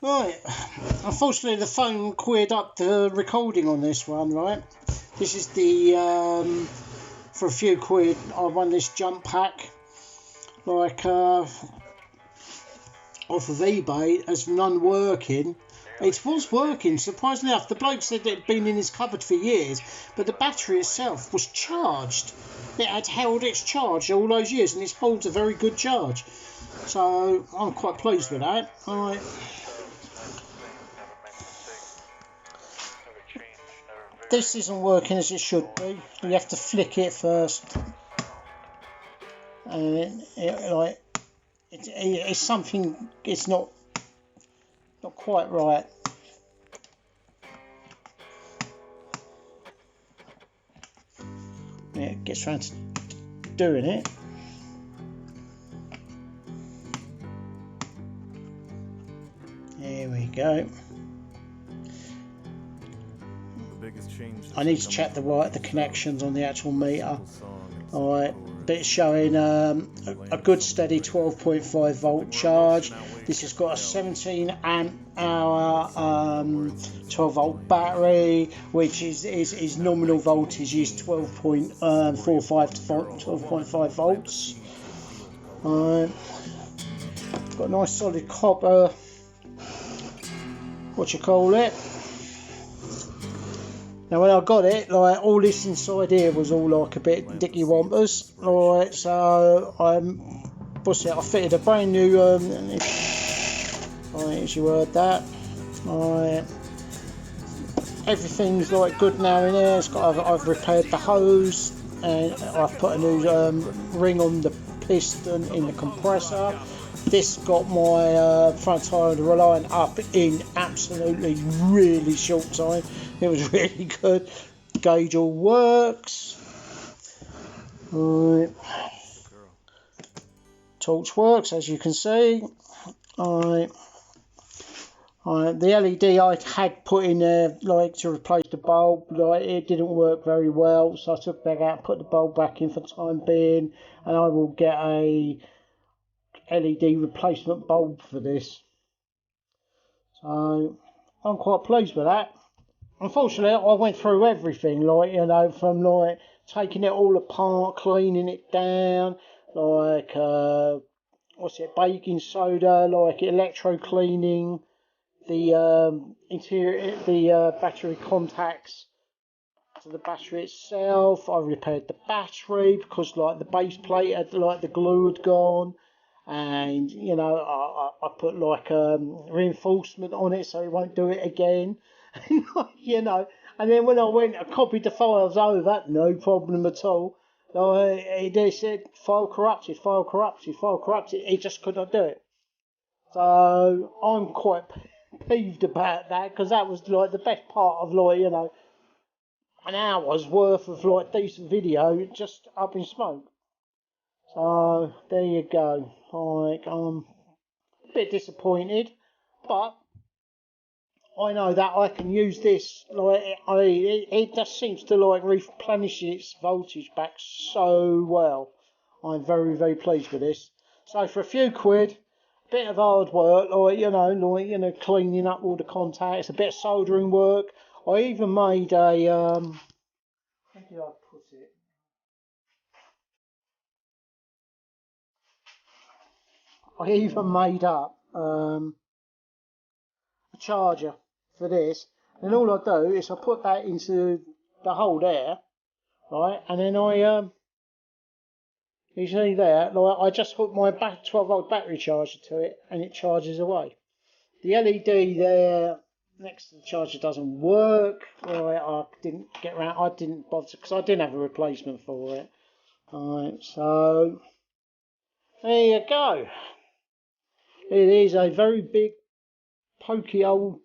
Right, unfortunately the phone queered up the recording on this one, right? This is the, for a few quid, I won this jump pack, like, off of eBay as non-working. It was working, surprisingly enough. The bloke said it had been in his cupboard for years, but the battery itself was charged. It had held its charge all those years, and it holds a very good charge. So I'm quite pleased with that. Right. This isn't working as it should be. You have to flick it first, and it's something. It's not quite right. Yeah, it gets round to doing it. There we go. I need to check the connections on the actual meter. Alright, but it's showing a good steady 12.5 volt charge. This has got a 17 amp hour 12 volt battery, which is nominal voltage is 12.45 to 12.5 volts. Got a nice solid copper, Now when I got it, like all this inside here was all like a bit dicky wampers. Alright, so I fitted a brand new alright, as you heard that. Alright. Everything's like good now in there. I've repaired the hose, and I've put a new ring on the piston in the compressor. This got my front tyre reliant up in absolutely really short time. It was really good. Gauge all works. Right. Torch works, as you can see. Right. The LED I had put in there, like to replace the bulb, like it didn't work very well, so I took that out and put the bulb back in for the time being, and I will get a LED replacement bulb for this. So I'm quite pleased with that. Unfortunately, I went through everything, like, you know, from like taking it all apart, cleaning it down, like baking soda, like electro cleaning, the interior, the battery contacts to the battery itself. I repaired the battery because like the base plate had, like, the glue had gone, and you know I put like reinforcement on it so it won't do it again. You know, and then when I went, I copied the files over, no problem at all. They said file corrupted, file corrupted, file corrupted. He just couldn't do it. So I'm quite peeved about that, because that was like the best part of, like, you know, an hour's worth of like decent video just up in smoke. So there you go. Like, I'm a bit disappointed, but I know that I can use this. Like, it just seems to like replenish its voltage back so well. I'm very, very pleased with this. So for a few quid, a bit of hard work, like cleaning up all the contacts, a bit of soldering work. I even made a how did I put it? I even made up a charger for this, and all I do is I put that into the hole there, right, and then you see there, like, I just hook my 12 volt battery charger to it, and it charges away. The LED there next to the charger doesn't work. Right, I didn't bother because I didn't have a replacement for it. Alright, so there you go. It is a very big, pokey old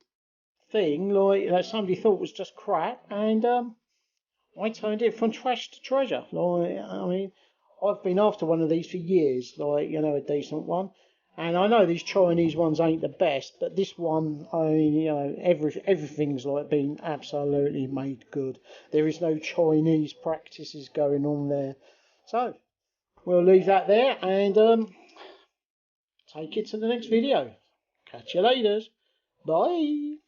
thing, like, that somebody thought was just crap, and I turned it from trash to treasure. Like, I mean, I've been after one of these for years, like, you know, a decent one. And I know these Chinese ones ain't the best, but this one, I mean, you know, everything's like been absolutely made good. There is no Chinese practices going on there. So we'll leave that there and take it to the next video. Catch you later. Bye.